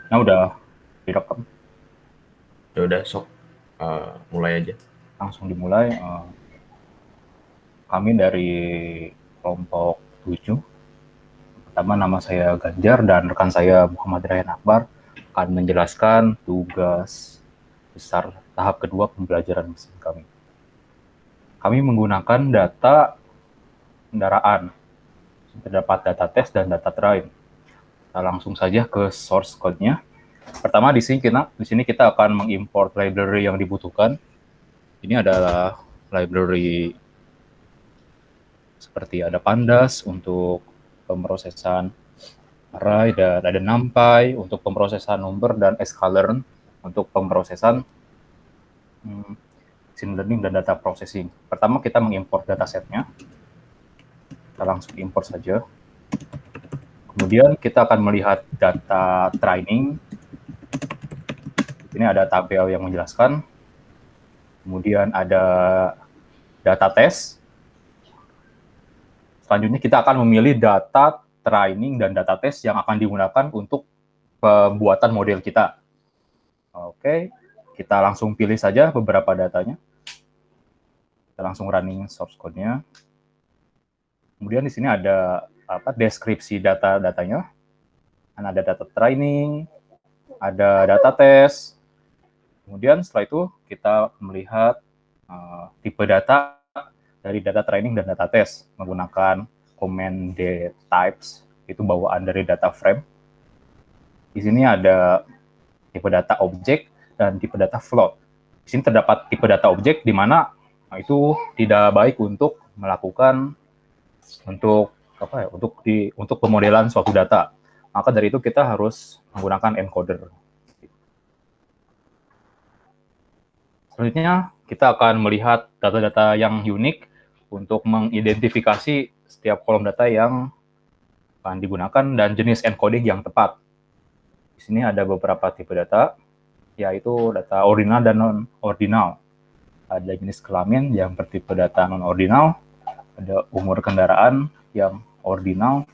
Nah, udah direkam, Ya udah sok, mulai aja. langsung dimulai. Kami dari kelompok 7. Pertama, nama saya Ganjar dan rekan saya Muhammad Ryan Akbar akan menjelaskan tugas besar tahap kedua pembelajaran mesin kami. Kami menggunakan data kendaraan, terdapat data tes dan data train. Kita langsung saja ke source code-nya. Pertama di sini kita akan mengimport library yang dibutuhkan. Ini adalah library seperti ada Pandas untuk pemrosesan array, dan ada NumPy untuk pemrosesan number, dan sklearn untuk pemrosesan machine learning dan data processing. Pertama kita mengimport datasetnya, kita langsung import saja. Kemudian kita akan melihat data training. Ini ada tabel yang menjelaskan. Kemudian ada data test. Selanjutnya kita akan memilih data training dan data test yang akan digunakan untuk pembuatan model kita. Oke, kita langsung pilih saja beberapa datanya. Kita langsung running source code-nya. Kemudian di sini ada deskripsi data-datanya. Ada data training, ada data test. Kemudian setelah itu kita melihat tipe data dari data training dan data test menggunakan command D types, itu bawaan dari data frame. Di sini ada tipe data objek dan tipe data float. Di sini terdapat tipe data objek di mana itu tidak baik untuk melakukan untuk untuk pemodelan suatu data. Maka dari itu kita harus menggunakan encoder. Selanjutnya kita akan melihat data-data yang unik untuk mengidentifikasi setiap kolom data yang akan digunakan dan jenis encoding yang tepat. Di sini ada beberapa tipe data, yaitu data ordinal dan non-ordinal. Ada jenis kelamin yang bertipe data non-ordinal, ada umur kendaraan yang ordinal,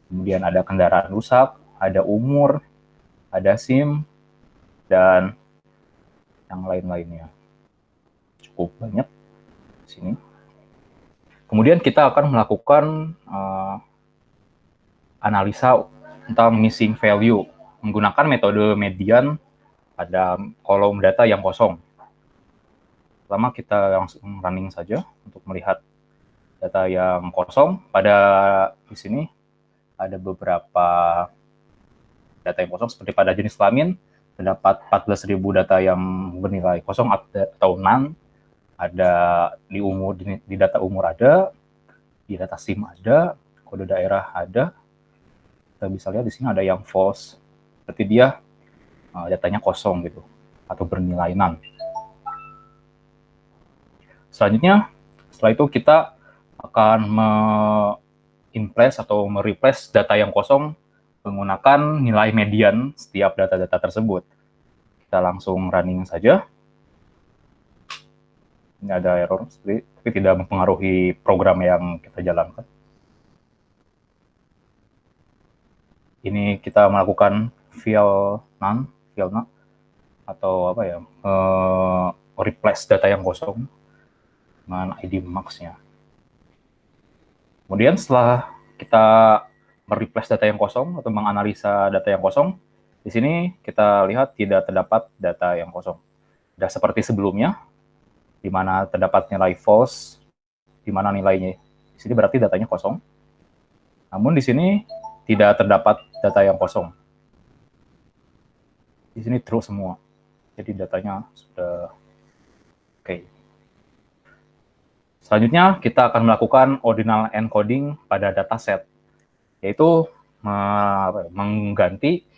kemudian ada kendaraan rusak, ada umur, ada SIM, dan yang lain-lainnya. Cukup banyak di sini. Kemudian kita akan melakukan analisa tentang missing value menggunakan metode median pada kolom data yang kosong. Pertama kita langsung running saja untuk melihat data yang kosong. Pada di sini ada beberapa data yang kosong seperti pada jenis kelamin terdapat 14.000 data yang bernilai kosong atau none. Ada di data umur ada, di data SIM ada, kode daerah ada. Kita bisa lihat di sini ada yang false, berarti dia datanya kosong gitu atau bernilai none. Selanjutnya, setelah itu kita akan me-impress atau me-replace data yang kosong menggunakan nilai median setiap data-data tersebut. Kita langsung running saja. Ini ada error, tapi tidak mempengaruhi program yang kita jalankan. Ini kita melakukan fill none, atau replace data yang kosong dengan ID max-nya. Kemudian setelah kita mereplace data yang kosong atau menganalisa data yang kosong, di sini kita lihat tidak terdapat data yang kosong. Tidak seperti sebelumnya, di mana terdapat nilai false, di mana nilainya di sini berarti datanya kosong. Namun di sini tidak terdapat data yang kosong. Di sini true semua. Jadi datanya sudah oke. Selanjutnya kita akan melakukan ordinal encoding pada dataset, yaitu mengganti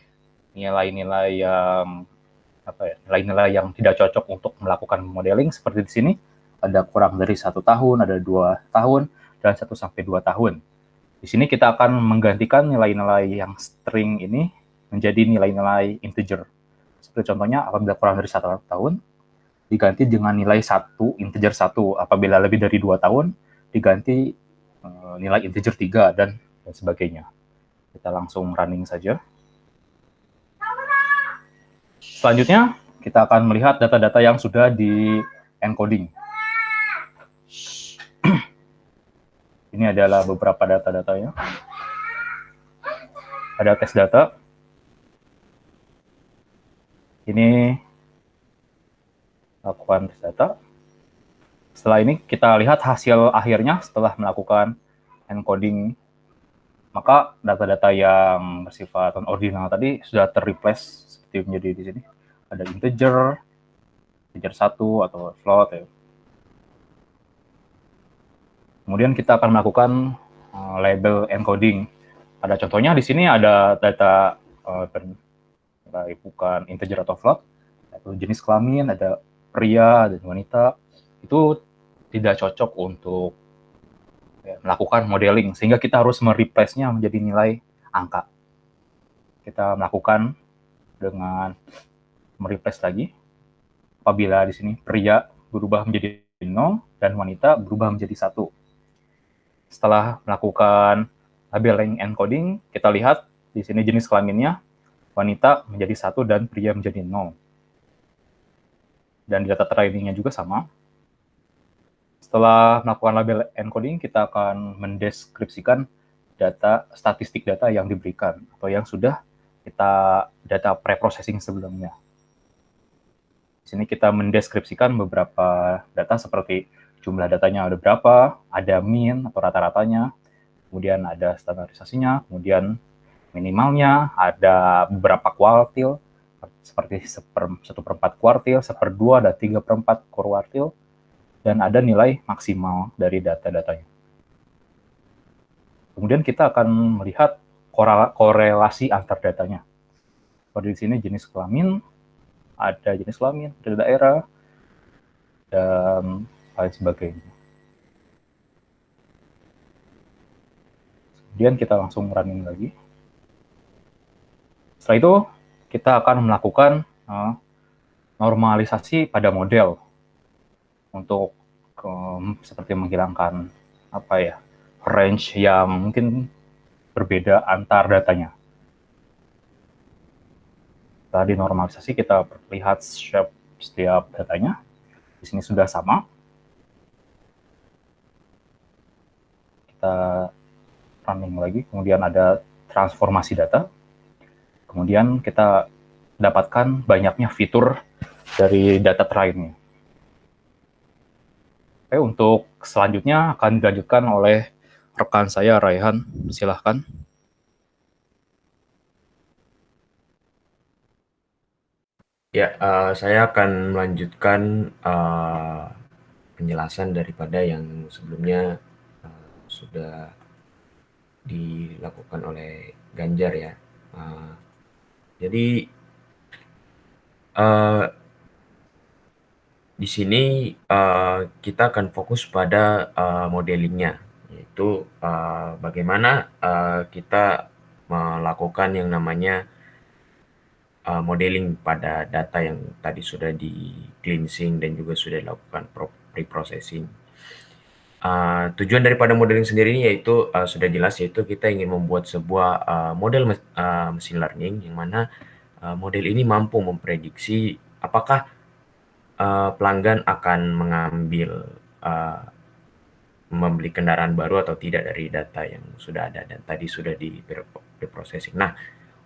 nilai-nilai yang nilai-nilai yang tidak cocok untuk melakukan modeling. Seperti di sini ada kurang dari 1 tahun, ada 2 tahun, dan 1 sampai 2 tahun. Di sini kita akan menggantikan nilai-nilai yang string ini menjadi nilai-nilai integer. Seperti contohnya apabila kurang dari 1 tahun diganti dengan nilai 1, integer 1. Apabila lebih dari 2 tahun diganti nilai integer 3 dan sebagainya. Kita langsung running saja. Selanjutnya, kita akan melihat data-data yang sudah di encoding. Ini adalah beberapa data-datanya. Ada tes data. Ini lakukan tes data. Setelah ini kita lihat hasil akhirnya setelah melakukan encoding. Maka data-data yang bersifat ordinal tadi sudah terreplace seperti menjadi di sini. Ada integer 1 atau float ya. Kemudian kita akan melakukan label encoding. Ada contohnya di sini ada data bukan integer atau float, atau jenis kelamin, ada pria dan wanita. Itu tidak cocok untuk melakukan modeling, sehingga kita harus mereplace-nya menjadi nilai angka. Kita melakukan dengan mereplace lagi. Apabila di sini pria berubah menjadi 0 dan wanita berubah menjadi 1. Setelah melakukan labeling encoding, kita lihat di sini jenis kelaminnya wanita menjadi 1 dan pria menjadi 0. Dan di data trainingnya juga sama. Setelah melakukan label encoding, kita akan mendeskripsikan statistik data yang diberikan atau yang sudah kita data pre-processing sebelumnya. Di sini kita mendeskripsikan beberapa data seperti jumlah datanya ada berapa, ada mean atau rata-ratanya, kemudian ada standarisasinya, kemudian minimalnya, ada beberapa kuartil, seperti 1/4 kuartil, 1/2, dan 3/4 kuartil, dan ada nilai maksimal dari data-datanya. Kemudian kita akan melihat korelasi antar datanya. Seperti di sini jenis kelamin, ada jenis kelamin, ada daerah, dan lain sebagainya. Kemudian kita langsung running lagi. Setelah itu, kita akan melakukan normalisasi pada model untuk seperti menghilangkan range yang mungkin berbeda antar datanya. Setelah dinormalisasi, kita lihat shape setiap datanya. Di sini sudah sama. Kita running lagi, kemudian ada transformasi data. Kemudian kita dapatkan banyaknya fitur dari data trainingnya. Oke, untuk selanjutnya akan dilanjutkan oleh rekan saya, Raihan. Silahkan. Ya, saya akan melanjutkan penjelasan daripada yang sebelumnya sudah dilakukan oleh Ganjar ya. Jadi di sini kita akan fokus pada modelingnya, yaitu bagaimana kita melakukan yang namanya modeling pada data yang tadi sudah di cleansing dan juga sudah dilakukan pre-processing. Tujuan daripada modeling sendiri ini yaitu sudah jelas, yaitu kita ingin membuat sebuah model machine learning yang mana model ini mampu memprediksi apakah pelanggan akan membeli kendaraan baru atau tidak dari data yang sudah ada dan tadi sudah di processing. Nah,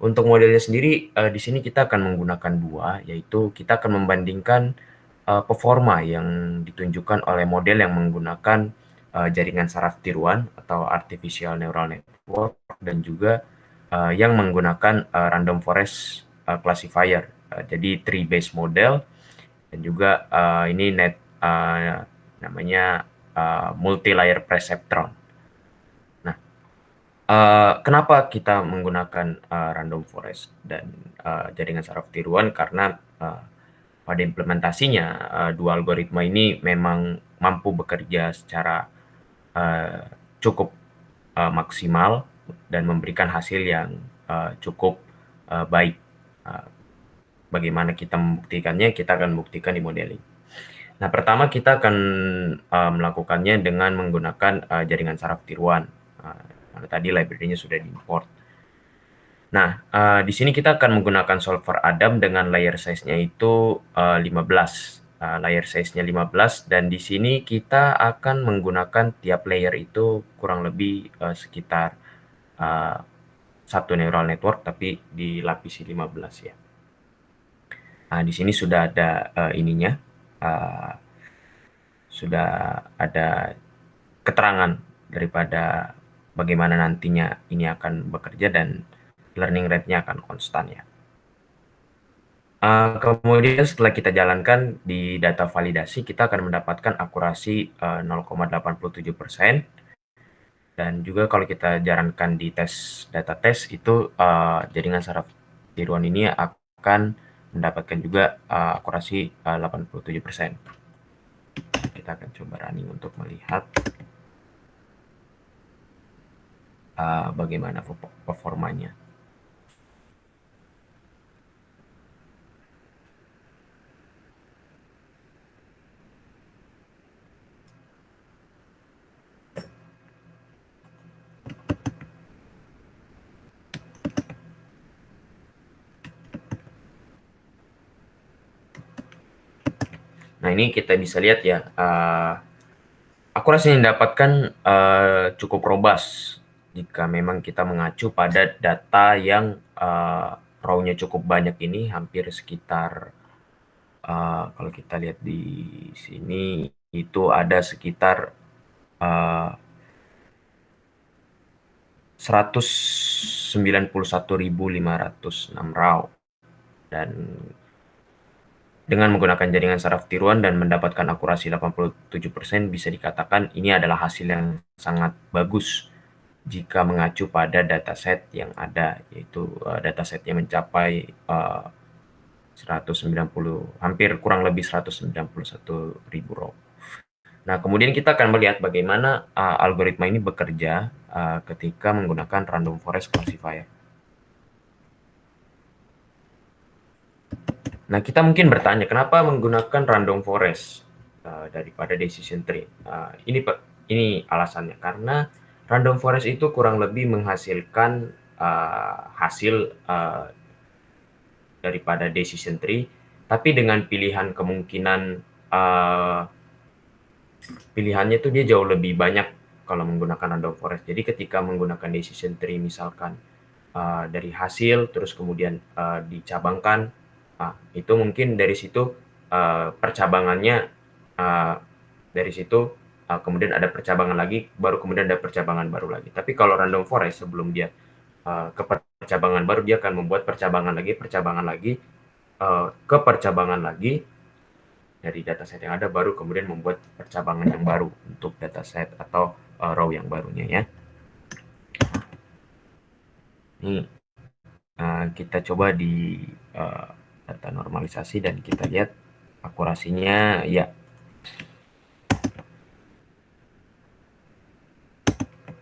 untuk modelnya sendiri di sini kita akan menggunakan dua, yaitu kita akan membandingkan performa yang ditunjukkan oleh model yang menggunakan jaringan saraf tiruan atau artificial neural network dan juga yang menggunakan random forest classifier. Jadi tree based model dan juga ini namanya multi-layer perceptron. Nah, kenapa kita menggunakan random forest dan jaringan saraf tiruan? Karena pada implementasinya dua algoritma ini memang mampu bekerja secara cukup maksimal dan memberikan hasil yang cukup baik. Bagaimana kita membuktikannya? Kita akan buktikan di modeling. Nah, pertama kita akan melakukannya dengan menggunakan jaringan saraf tiruan. Tadi library-nya sudah diimport. Nah, di sini kita akan menggunakan solver Adam dengan layer size-nya itu 15. Layer size-nya 15, dan di sini kita akan menggunakan tiap layer itu kurang lebih sekitar satu neural network, tapi dilapisi 15 ya. Nah, di sini sudah ada ininya, sudah ada keterangan daripada bagaimana nantinya ini akan bekerja, dan learning rate-nya akan konstan ya. Kemudian setelah kita jalankan di data validasi, kita akan mendapatkan akurasi 0,87%, dan juga kalau kita jalankan di data tes itu jaringan saraf tiruan ini akan mendapatkan juga akurasi 87%. Kita akan coba running untuk melihat bagaimana performanya. Nah, ini kita bisa lihat ya, akurasi yang didapatkan cukup robust jika memang kita mengacu pada data yang raw-nya cukup banyak ini, hampir sekitar kalau kita lihat di sini itu ada sekitar 191.506 raw, dan dengan menggunakan jaringan saraf tiruan dan mendapatkan akurasi 87%, bisa dikatakan ini adalah hasil yang sangat bagus jika mengacu pada dataset yang ada, yaitu datasetnya mencapai 190, hampir kurang lebih 191.000 raw. Nah, kemudian kita akan melihat bagaimana algoritma ini bekerja ketika menggunakan random forest classifier. Nah, kita mungkin bertanya, kenapa menggunakan random forest daripada decision tree? Ini alasannya, karena random forest itu kurang lebih menghasilkan hasil daripada decision tree, tapi dengan pilihan kemungkinan pilihannya itu dia jauh lebih banyak kalau menggunakan random forest. Jadi ketika menggunakan decision tree, misalkan dari hasil terus kemudian dicabangkan, itu mungkin dari situ percabangannya dari situ kemudian ada percabangan lagi, baru kemudian ada percabangan baru lagi. Tapi kalau random forest, sebelum dia ke percabangan baru, dia akan membuat percabangan lagi ke percabangan lagi dari dataset yang ada, baru kemudian membuat percabangan yang baru untuk dataset atau raw yang barunya ya. Ini kita coba di data normalisasi dan kita lihat akurasinya ya.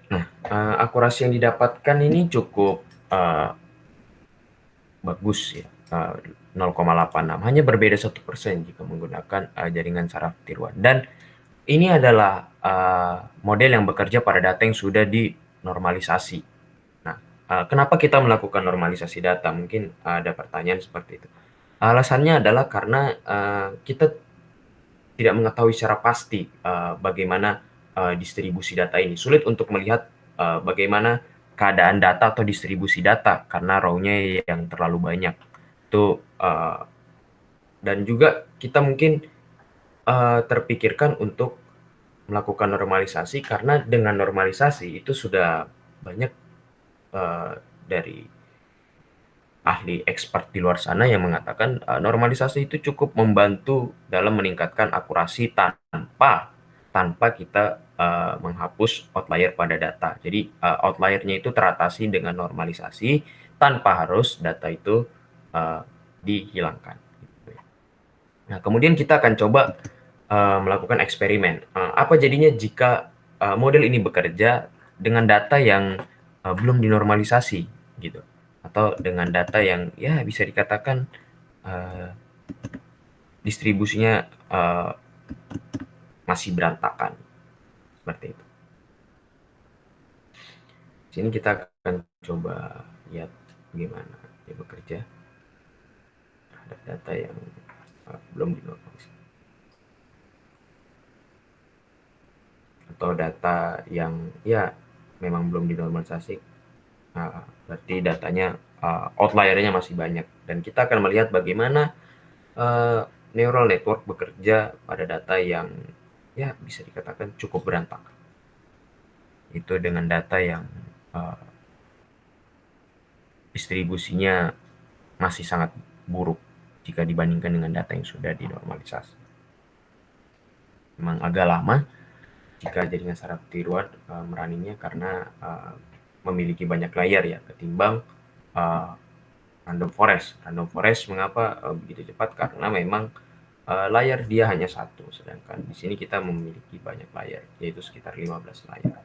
Nah, akurasi yang didapatkan ini cukup bagus ya, 0,86, hanya berbeda 1% jika menggunakan jaringan saraf tiruan. Dan ini adalah model yang bekerja pada data yang sudah dinormalisasi. Nah, kenapa kita melakukan normalisasi data? Mungkin ada pertanyaan seperti itu. Alasannya adalah karena kita tidak mengetahui secara pasti bagaimana distribusi data ini. Sulit untuk melihat bagaimana keadaan data atau distribusi data karena raw-nya yang terlalu banyak. Itu dan juga kita mungkin terpikirkan untuk melakukan normalisasi, karena dengan normalisasi itu sudah banyak dari ahli expert di luar sana yang mengatakan normalisasi itu cukup membantu dalam meningkatkan akurasi tanpa kita menghapus outlier pada data. Jadi outliernya itu teratasi dengan normalisasi tanpa harus data itu dihilangkan. Nah, kemudian kita akan coba melakukan eksperimen. Apa jadinya jika model ini bekerja dengan data yang belum dinormalisasi gitu, atau dengan data yang ya bisa dikatakan distribusinya masih berantakan seperti itu. Sini kita akan coba lihat bagaimana dia bekerja terhadap data yang belum dinormalisasi atau data yang ya memang belum dinormalisasi. Berarti datanya outlier-nya masih banyak, dan kita akan melihat bagaimana neural network bekerja pada data yang ya bisa dikatakan cukup berantakan. Itu dengan data yang distribusinya masih sangat buruk jika dibandingkan dengan data yang sudah dinormalisasi. Memang agak lama jika jaringan saraf tiruan meraninya karena memiliki banyak layer ya ketimbang random forest. Random forest mengapa begitu cepat? Karena memang layer dia hanya satu, sedangkan di sini kita memiliki banyak layer, yaitu sekitar 15 layer.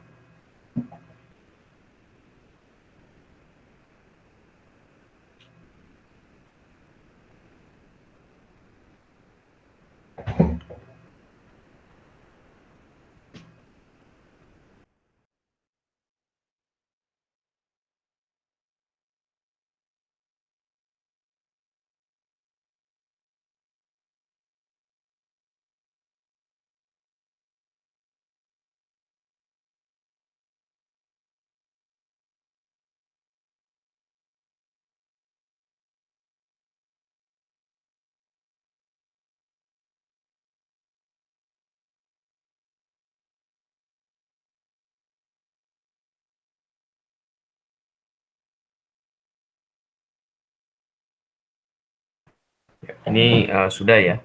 Ini sudah ya.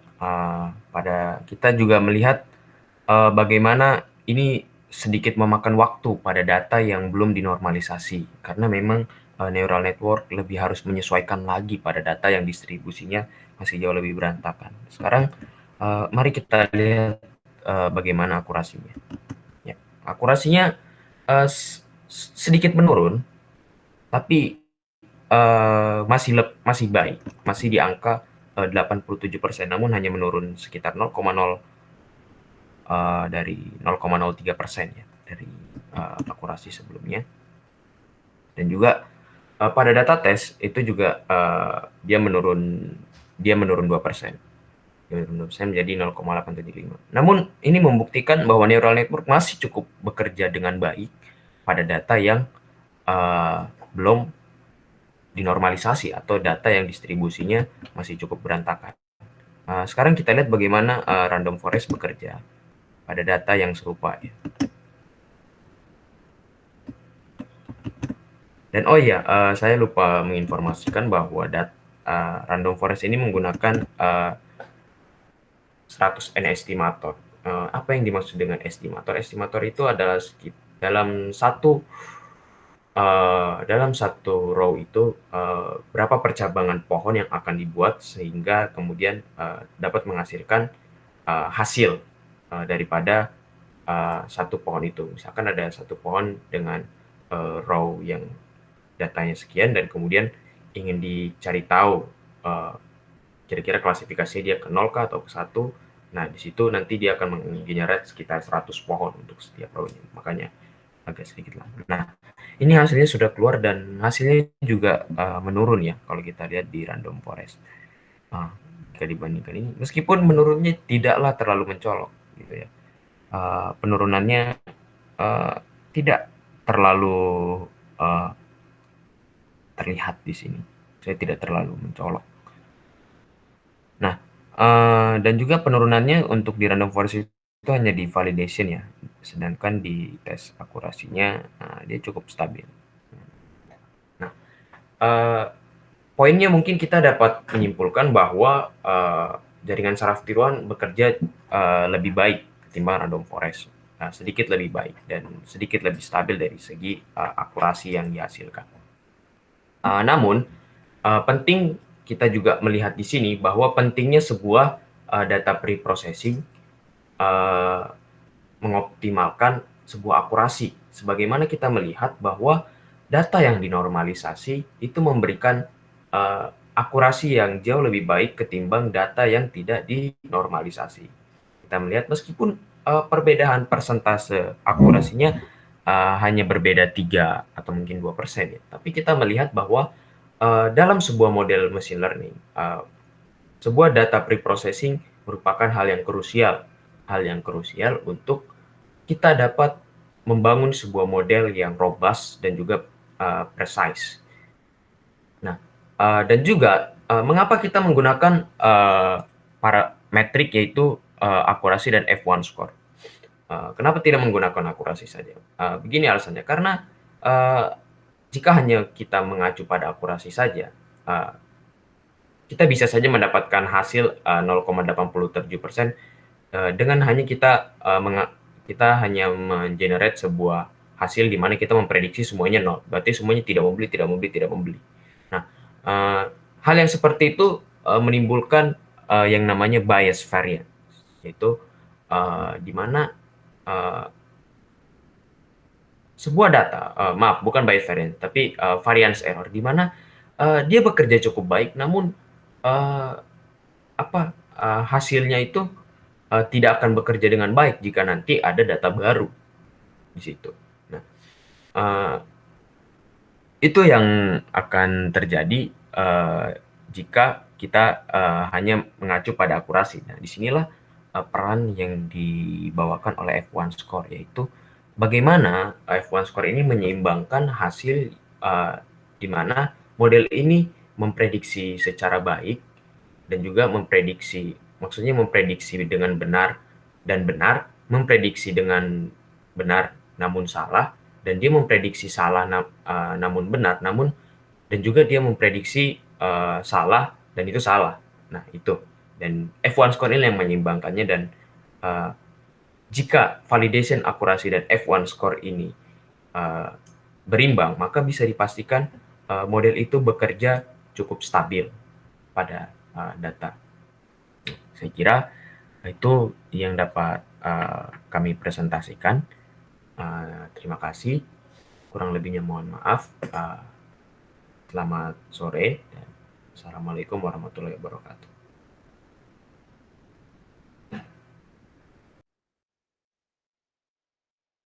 Pada kita juga melihat bagaimana ini sedikit memakan waktu pada data yang belum dinormalisasi, karena memang neural network lebih harus menyesuaikan lagi pada data yang distribusinya masih jauh lebih berantakan. Sekarang mari kita lihat bagaimana akurasinya. Ya, akurasinya sedikit menurun, tapi masih baik, masih di angka 87%, namun hanya menurun sekitar 0,0 dari 0,03% ya dari akurasi sebelumnya. Dan juga pada data tes itu juga dia menurun 2%. Dia menurun 2% menjadi 0,875. Namun ini membuktikan bahwa neural network masih cukup bekerja dengan baik pada data yang belum dinormalisasi atau data yang distribusinya masih cukup berantakan. Sekarang kita lihat bagaimana random forest bekerja pada data yang serupa ya. Dan oh iya, saya lupa menginformasikan bahwa random forest ini menggunakan 100N estimator. Apa yang dimaksud dengan estimator? Estimator itu adalah dalam satu row itu berapa percabangan pohon yang akan dibuat sehingga kemudian dapat menghasilkan hasil daripada satu pohon itu. Misalkan ada satu pohon dengan row yang datanya sekian dan kemudian ingin dicari tahu kira-kira klasifikasi dia ke 0 kah atau ke 1. Nah, di situ nanti dia akan menggenerate sekitar 100 pohon untuk setiap row-nya. Makanya agak sedikit lama. Nah, ini hasilnya sudah keluar dan hasilnya juga menurun ya kalau kita lihat di random forest. Jika dibandingkan ini, meskipun menurunnya tidaklah terlalu mencolok gitu ya. Penurunannya tidak terlalu terlihat di sini. Saya tidak terlalu mencolok. Nah, dan juga penurunannya untuk di random forest itu hanya di validation ya, sedangkan di tes akurasinya dia cukup stabil. Nah, poinnya mungkin kita dapat menyimpulkan bahwa jaringan saraf tiruan bekerja lebih baik ketimbang random forest, sedikit lebih baik dan sedikit lebih stabil dari segi akurasi yang dihasilkan. Namun penting kita juga melihat di sini bahwa pentingnya sebuah data pre-processing mengoptimalkan sebuah akurasi. Sebagaimana kita melihat bahwa data yang dinormalisasi itu memberikan akurasi yang jauh lebih baik ketimbang data yang tidak dinormalisasi. Kita melihat meskipun perbedaan persentase akurasinya hanya berbeda 3 atau mungkin 2% ya, tapi kita melihat bahwa dalam sebuah model machine learning, sebuah data pre-processing merupakan hal yang krusial untuk kita dapat membangun sebuah model yang robust dan juga precise. Nah, dan juga mengapa kita menggunakan parametrik yaitu akurasi dan F1 score. Kenapa tidak menggunakan akurasi saja? Begini alasannya, karena jika hanya kita mengacu pada akurasi saja, kita bisa saja mendapatkan hasil 0,87% dengan hanya kita hanya mengenerate sebuah hasil di mana kita memprediksi semuanya 0, berarti semuanya tidak membeli, tidak membeli, tidak membeli. Nah, hal yang seperti itu menimbulkan yang namanya bias variance, yaitu di mana sebuah data, maaf bukan bias variance, tapi variance error, di mana dia bekerja cukup baik, namun hasilnya itu tidak akan bekerja dengan baik jika nanti ada data baru di situ. Nah, itu yang akan terjadi jika kita hanya mengacu pada akurasi. Nah, disinilah peran yang dibawakan oleh F1 score, yaitu bagaimana F1 score ini menyeimbangkan hasil di mana model ini memprediksi secara baik dan juga memprediksi, maksudnya memprediksi dengan benar dan benar, memprediksi dengan benar namun salah, dan dia memprediksi salah namun benar, dan juga dia memprediksi salah dan itu salah. Nah, itu. Dan F1 score ini yang menyeimbangkannya, dan jika validation akurasi dan F1 score ini berimbang, maka bisa dipastikan model itu bekerja cukup stabil pada data. Saya kira itu yang dapat kami presentasikan. Terima kasih. Kurang lebihnya mohon maaf. Selamat sore dan assalamualaikum warahmatullahi wabarakatuh.